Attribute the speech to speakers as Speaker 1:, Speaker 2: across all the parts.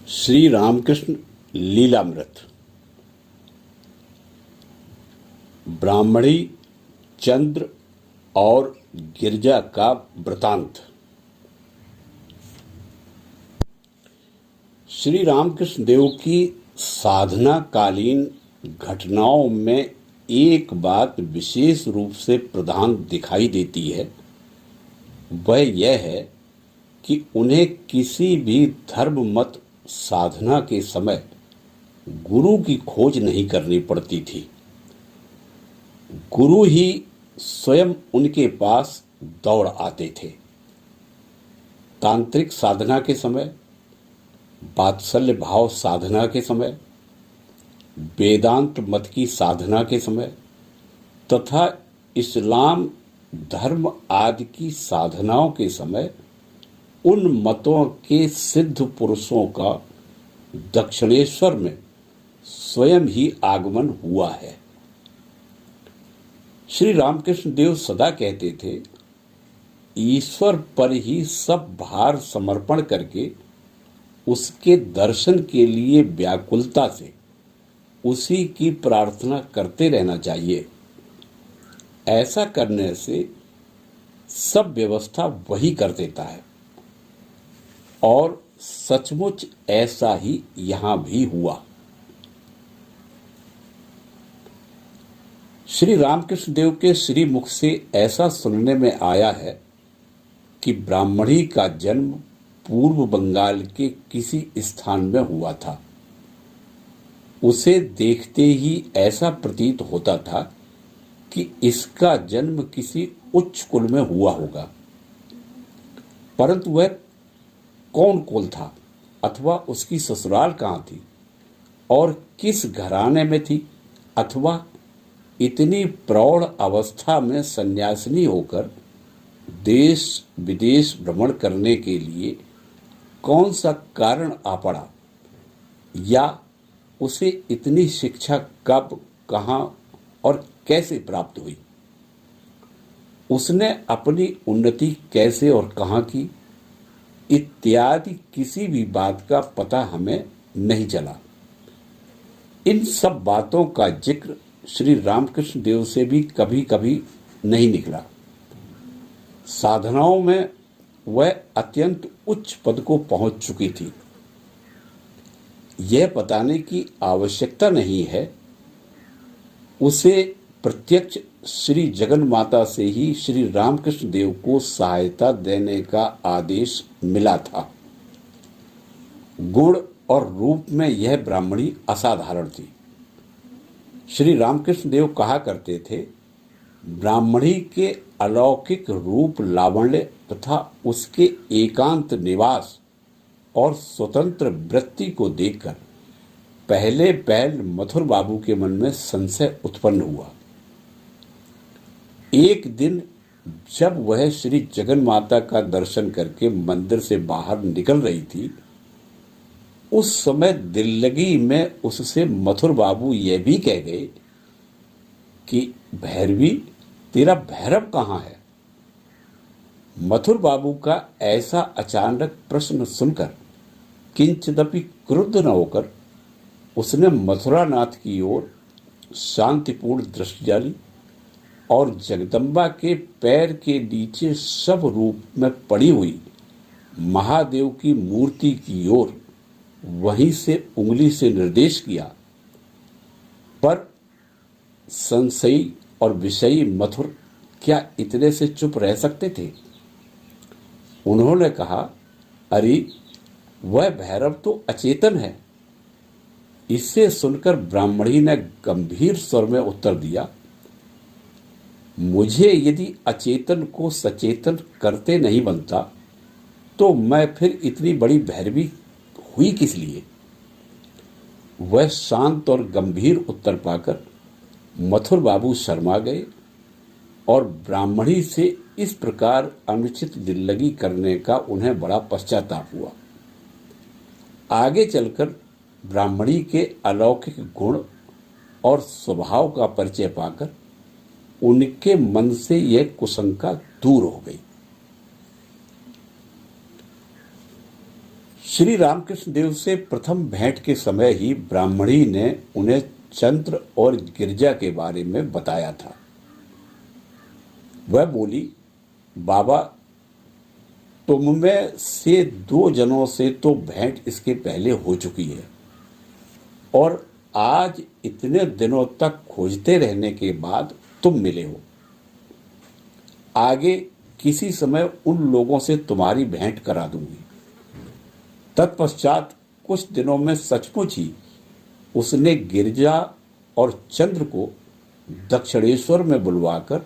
Speaker 1: श्री रामकृष्ण लीलामृत। ब्राह्मणी, चंद्र और गिरजा का वृतांत। श्री रामकृष्ण देव की साधना कालीन घटनाओं में एक बात विशेष रूप से प्रधान दिखाई देती है। वह यह है कि उन्हें किसी भी धर्म मत साधना के समय गुरु की खोज नहीं करनी पड़ती थी। गुरु ही स्वयं उनके पास दौड़ आते थे। तांत्रिक साधना के समय, वात्सल्य भाव साधना के समय, वेदांत मत की साधना के समय तथा इस्लाम धर्म आदि की साधनाओं के समय उन मतों के सिद्ध पुरुषों का दक्षिणेश्वर में स्वयं ही आगमन हुआ है। श्री रामकृष्ण देव सदा कहते थे, ईश्वर पर ही सब भार समर्पण करके उसके दर्शन के लिए व्याकुलता से उसी की प्रार्थना करते रहना चाहिए। ऐसा करने से सब व्यवस्था वही कर देता है और सचमुच ऐसा ही यहां भी हुआ। श्री रामकृष्ण देव के श्री मुख से ऐसा सुनने में आया है कि ब्राह्मणी का जन्म पूर्व बंगाल के किसी स्थान में हुआ था। उसे देखते ही ऐसा प्रतीत होता था कि इसका जन्म किसी उच्च कुल में हुआ होगा, परंतु वह कौन कुल था अथवा उसकी ससुराल कहाँ थी और किस घराने में थी अथवा इतनी प्रौढ़ अवस्था में सन्यासिनी होकर देश विदेश भ्रमण करने के लिए कौन सा कारण आ पड़ा, या उसे इतनी शिक्षा कब, कहाँ और कैसे प्राप्त हुई, उसने अपनी उन्नति कैसे और कहाँ की, इत्यादि किसी भी बात का पता हमें नहीं चला। इन सब बातों का जिक्र श्री रामकृष्ण देव से भी कभी कभी नहीं निकला। साधनाओं में वह अत्यंत उच्च पद को पहुंच चुकी थी। यह बताने की आवश्यकता नहीं है, उसे प्रत्यक्ष श्री जगन माता से ही श्री रामकृष्ण देव को सहायता देने का आदेश मिला था। गुण और रूप में यह ब्राह्मणी असाधारण थी। श्री रामकृष्ण देव कहा करते थे, ब्राह्मणी के अलौकिक रूप लावण्य तथा उसके एकांत निवास और स्वतंत्र वृत्ति को देखकर पहले पहल मथुर बाबू के मन में संशय उत्पन्न हुआ। एक दिन जब वह श्री जगन माता का दर्शन करके मंदिर से बाहर निकल रही थी, उस समय दिल्लगी में उससे मथुर बाबू यह भी कह गए कि भैरवी, तेरा भैरव कहाँ है। मथुर बाबू का ऐसा अचानक प्रश्न सुनकर किंचिदपि क्रुद्ध न होकर उसने मथुरानाथ की ओर शांतिपूर्ण दृष्टि डाली और जगदम्बा के पैर के नीचे सब रूप में पड़ी हुई महादेव की मूर्ति की ओर वहीं से उंगली से निर्देश किया। पर संशयी और विषयी मथुर क्या इतने से चुप रह सकते थे? उन्होंने कहा, अरे वह भैरव तो अचेतन है। इसे सुनकर ब्राह्मणी ने गंभीर स्वर में उत्तर दिया, मुझे यदि अचेतन को सचेतन करते नहीं बनता तो मैं फिर इतनी बड़ी भैरवी हुई किस लिए। वह शांत और गंभीर उत्तर पाकर मथुर बाबू शर्मा गए और ब्राह्मणी से इस प्रकार अनुचित दिल्लगी करने का उन्हें बड़ा पश्चाताप हुआ। आगे चलकर ब्राह्मणी के अलौकिक गुण और स्वभाव का परिचय पाकर उनके मन से यह कुशंका दूर हो गई। श्री रामकृष्ण देव से प्रथम भेंट के समय ही ब्राह्मणी ने उन्हें चंद्र और गिरजा के बारे में बताया था। वह बोली, बाबा, तुम में से 2 जनों से तो भेंट इसके पहले हो चुकी है और आज इतने दिनों तक खोजते रहने के बाद तुम मिले हो। आगे किसी समय उन लोगों से तुम्हारी भेंट करा दूंगी। तत्पश्चात कुछ दिनों में सचमुच ही उसने गिरजा और चंद्र को दक्षिणेश्वर में बुलवाकर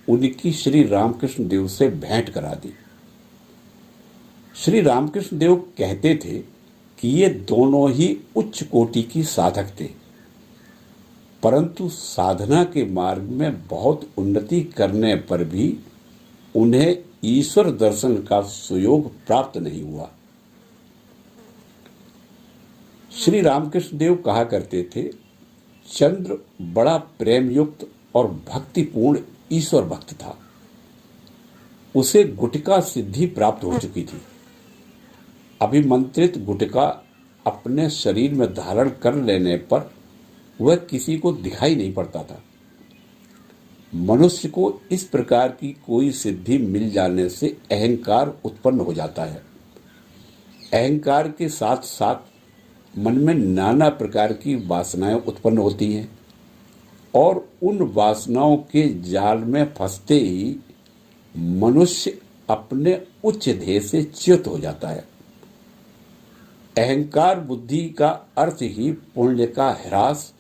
Speaker 1: उनकी श्री रामकृष्ण देव से भेंट करा दी। श्री रामकृष्ण देव कहते थे कि ये दोनों ही उच्च कोटि की साधक थे, परंतु साधना के मार्ग में बहुत उन्नति करने पर भी उन्हें ईश्वर दर्शन का सुयोग प्राप्त नहीं हुआ। श्री रामकृष्ण देव कहा करते थे, चंद्र बड़ा प्रेम युक्त और भक्तिपूर्ण ईश्वर भक्त था। उसे गुटिका सिद्धि प्राप्त हो चुकी थी। अभिमंत्रित गुटिका अपने शरीर में धारण कर लेने पर वह किसी को दिखाई नहीं पड़ता था। मनुष्य को इस प्रकार की कोई सिद्धि मिल जाने से अहंकार उत्पन्न हो जाता है। अहंकार के साथ साथ मन में नाना प्रकार की वासनाएं उत्पन्न होती हैं और उन वासनाओं के जाल में फंसते ही मनुष्य अपने उच्च ध्येय से च्युत हो जाता है। अहंकार बुद्धि का अर्थ ही पुण्य का ह्रास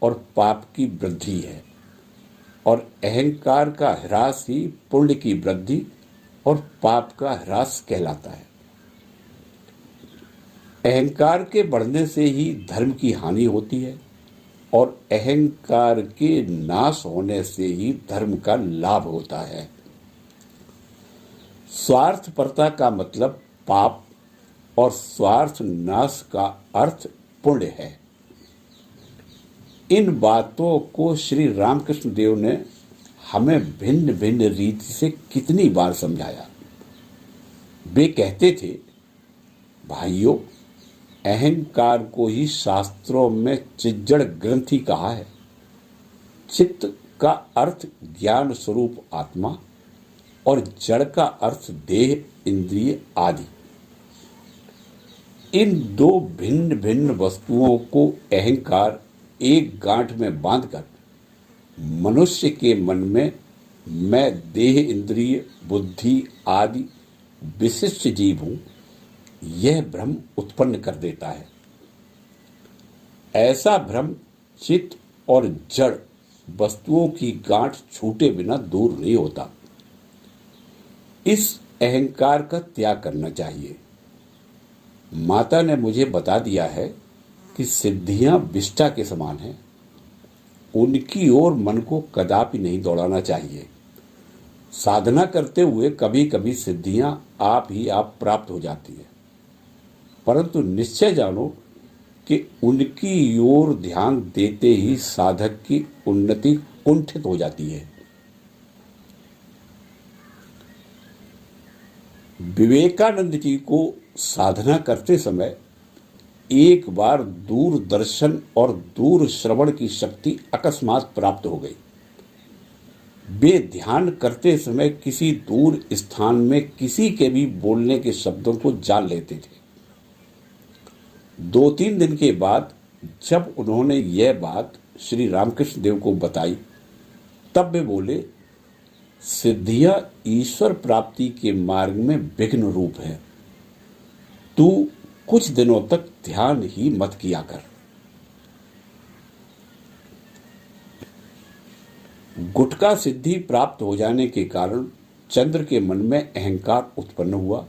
Speaker 1: और पाप की वृद्धि है और अहंकार का ह्रास ही पुण्य की वृद्धि और पाप का ह्रास कहलाता है। अहंकार के बढ़ने से ही धर्म की हानि होती है और अहंकार के नाश होने से ही धर्म का लाभ होता है। स्वार्थपरता का मतलब पाप और स्वार्थ नाश का अर्थ पुण्य है। इन बातों को श्री रामकृष्ण देव ने हमें भिन्न भिन्न रीति से कितनी बार समझाया। वे कहते थे, भाइयों, अहंकार को ही शास्त्रों में चिज्जड़ ग्रंथि कहा है। चित्त का अर्थ ज्ञान स्वरूप आत्मा और जड़ का अर्थ देह, इंद्रिय आदि। इन 2 भिन्न भिन्न वस्तुओं को अहंकार एक गांठ में बांधकर मनुष्य के मन में मैं देह, इंद्रिय, बुद्धि आदि विशिष्ट जीव हूं, यह भ्रम उत्पन्न कर देता है। ऐसा भ्रम चित्त और जड़ वस्तुओं की गांठ छूटे बिना दूर नहीं होता। इस अहंकार का त्याग करना चाहिए। माता ने मुझे बता दिया है कि सिद्धियां विष्ठा के समान हैं। उनकी ओर मन को कदापि नहीं दौड़ाना चाहिए। साधना करते हुए कभी कभी सिद्धियां आप ही आप प्राप्त हो जाती है, परंतु निश्चय जानो कि उनकी ओर ध्यान देते ही साधक की उन्नति कुंठित हो जाती है। विवेकानंद जी को साधना करते समय एक बार दूरदर्शन और दूर श्रवण की शक्ति अकस्मात प्राप्त हो गई। वे ध्यान करते समय किसी दूर स्थान में किसी के भी बोलने के शब्दों को जान लेते थे। 2-3 दिन के बाद जब उन्होंने यह बात श्री रामकृष्ण देव को बताई, तब वे बोले, सिद्धियां ईश्वर प्राप्ति के मार्ग में विघ्न रूप है। तू कुछ दिनों तक ध्यान ही मत किया कर। गुटका सिद्धि प्राप्त हो जाने के कारण चंद्र के मन में अहंकार उत्पन्न हुआ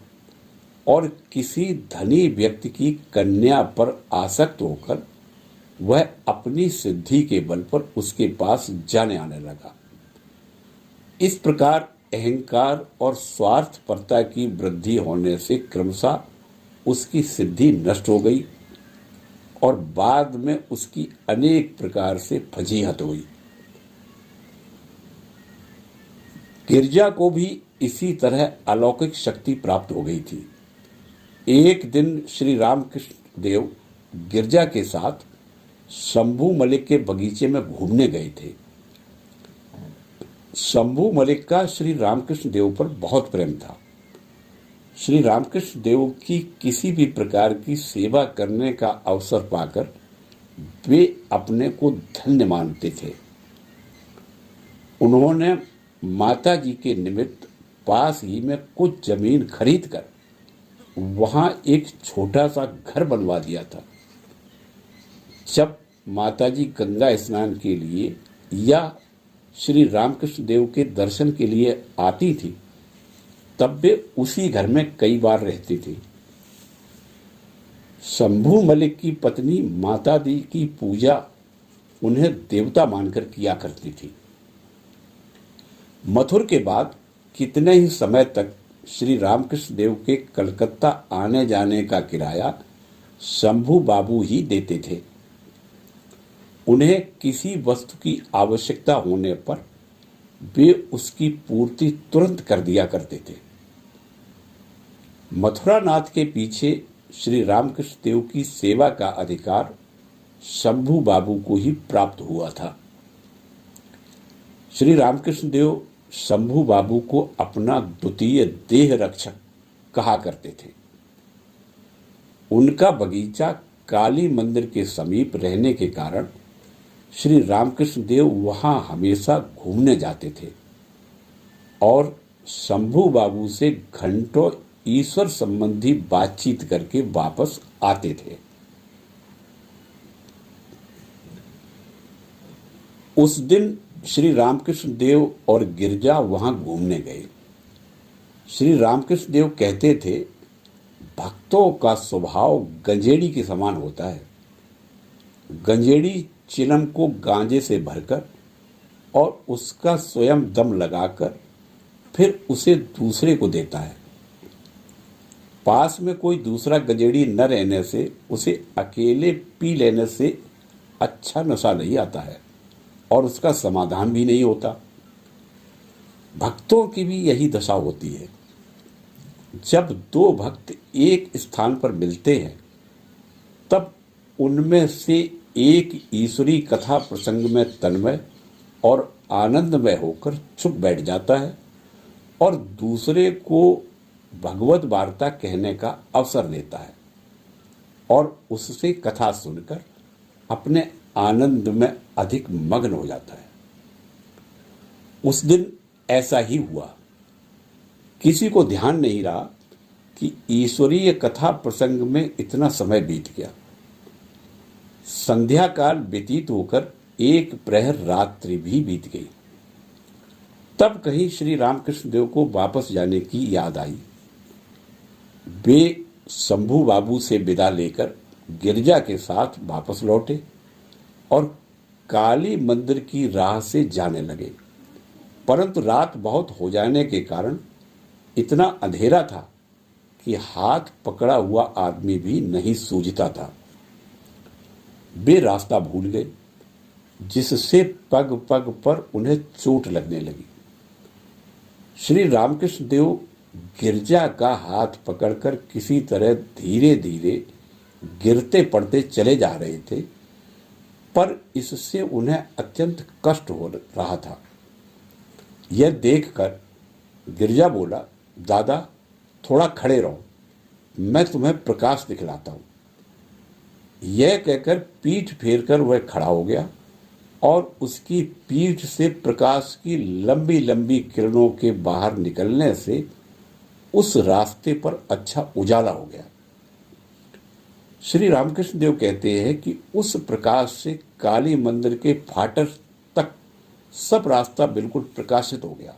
Speaker 1: और किसी धनी व्यक्ति की कन्या पर आसक्त होकर वह अपनी सिद्धि के बल पर उसके पास जाने आने लगा। इस प्रकार अहंकार और स्वार्थपरता की वृद्धि होने से क्रमशः उसकी सिद्धि नष्ट हो गई और बाद में उसकी अनेक प्रकार से फजीहत हुई। गिरजा को भी इसी तरह अलौकिक शक्ति प्राप्त हो गई थी। एक दिन श्री रामकृष्ण देव गिरजा के साथ शंभू मलिक के बगीचे में घूमने गए थे। शंभू मलिक का श्री रामकृष्ण देव पर बहुत प्रेम था। श्री रामकृष्ण देव की किसी भी प्रकार की सेवा करने का अवसर पाकर वे अपने को धन्य मानते थे। उन्होंने माता जी के निमित्त पास ही में कुछ जमीन खरीदकर वहां एक छोटा सा घर बनवा दिया था। जब माता जी गंगा स्नान के लिए या श्री रामकृष्ण देव के दर्शन के लिए आती थी, तब वे उसी घर में कई बार रहती थी। शंभू मलिक की पत्नी माता दी की पूजा उन्हें देवता मानकर किया करती थी। मथुर के बाद कितने ही समय तक श्री रामकृष्ण देव के कलकत्ता आने जाने का किराया शंभू बाबू ही देते थे। उन्हें किसी वस्तु की आवश्यकता होने पर वे उसकी पूर्ति तुरंत कर दिया करते थे। मथुरा नाथ के पीछे श्री रामकृष्ण देव की सेवा का अधिकार शंभू बाबू को ही प्राप्त हुआ था। श्री रामकृष्ण देव शंभू बाबू को अपना द्वितीय देह रक्षक कहा करते थे। उनका बगीचा काली मंदिर के समीप रहने के कारण श्री रामकृष्ण देव वहां हमेशा घूमने जाते थे और शंभू बाबू से घंटों ईश्वर संबंधी बातचीत करके वापस आते थे। उस दिन श्री रामकृष्ण देव और गिरजा वहां घूमने गए। श्री रामकृष्ण देव कहते थे, भक्तों का स्वभाव गंजेड़ी के समान होता है। गंजेड़ी चिलम को गांजे से भरकर और उसका स्वयं दम लगाकर फिर उसे दूसरे को देता है। पास में कोई दूसरा गंजेड़ी न रहने से उसे अकेले पी लेने से अच्छा नशा नहीं आता है और उसका समाधान भी नहीं होता। भक्तों की भी यही दशा होती है। जब दो भक्त एक स्थान पर मिलते हैं तब उनमें से एक ईश्वरी कथा प्रसंग में तन्मय और आनंदमय होकर चुप बैठ जाता है और दूसरे को भगवत वार्ता कहने का अवसर देता है और उससे कथा सुनकर अपने आनंद में अधिक मग्न हो जाता है। उस दिन ऐसा ही हुआ। किसी को ध्यान नहीं रहा कि ईश्वरीय कथा प्रसंग में इतना समय बीत गया। संध्या काल व्यतीत होकर एक प्रहर रात्रि भी बीत गई। तब कहीं श्री रामकृष्ण देव को वापस जाने की याद आई। वे शंभू बाबू से विदा लेकर गिरजा के साथ वापस लौटे और काली मंदिर की राह से जाने लगे, परंतु रात बहुत हो जाने के कारण इतना अंधेरा था कि हाथ पकड़ा हुआ आदमी भी नहीं सूझता था। वे रास्ता भूल गए, जिससे पग पग पर उन्हें चोट लगने लगी। श्री रामकृष्ण देव गिरजा का हाथ पकड़कर किसी तरह धीरे धीरे गिरते पड़ते चले जा रहे थे, पर इससे उन्हें अत्यंत कष्ट हो रहा था। यह देखकर गिरजा बोला, दादा थोड़ा खड़े रहो, मैं तुम्हें प्रकाश दिखलाता हूं। यह कहकर पीठ फेरकर वह खड़ा हो गया और उसकी पीठ से प्रकाश की लंबी लंबी किरणों के बाहर निकलने से उस रास्ते पर अच्छा उजाला हो गया। श्री रामकृष्ण देव कहते हैं कि उस प्रकाश से काली मंदिर के फाटक तक सब रास्ता बिल्कुल प्रकाशित हो गया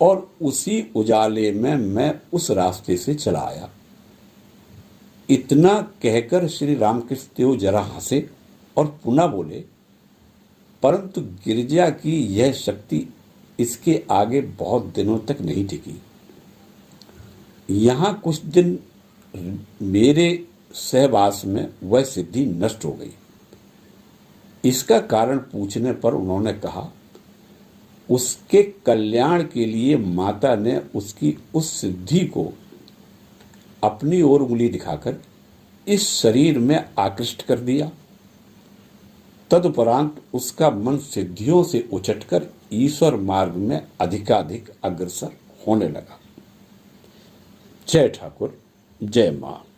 Speaker 1: और उसी उजाले में मैं उस रास्ते से चला आया। इतना कहकर श्री रामकृष्ण देव जरा हंसे और पुनः बोले, परंतु गिरजा की यह शक्ति इसके आगे बहुत दिनों तक नहीं टिकी। यहाँ कुछ दिन मेरे सहवास में वह सिद्धि नष्ट हो गई। इसका कारण पूछने पर उन्होंने कहा, उसके कल्याण के लिए माता ने उसकी उस सिद्धि को अपनी ओर उंगली दिखाकर इस शरीर में आकृष्ट कर दिया। तदुपरांत उसका मन सिद्धियों से उचटकर ईश्वर मार्ग में अधिकाधिक अग्रसर होने लगा। जय ठाकुर, जय मां।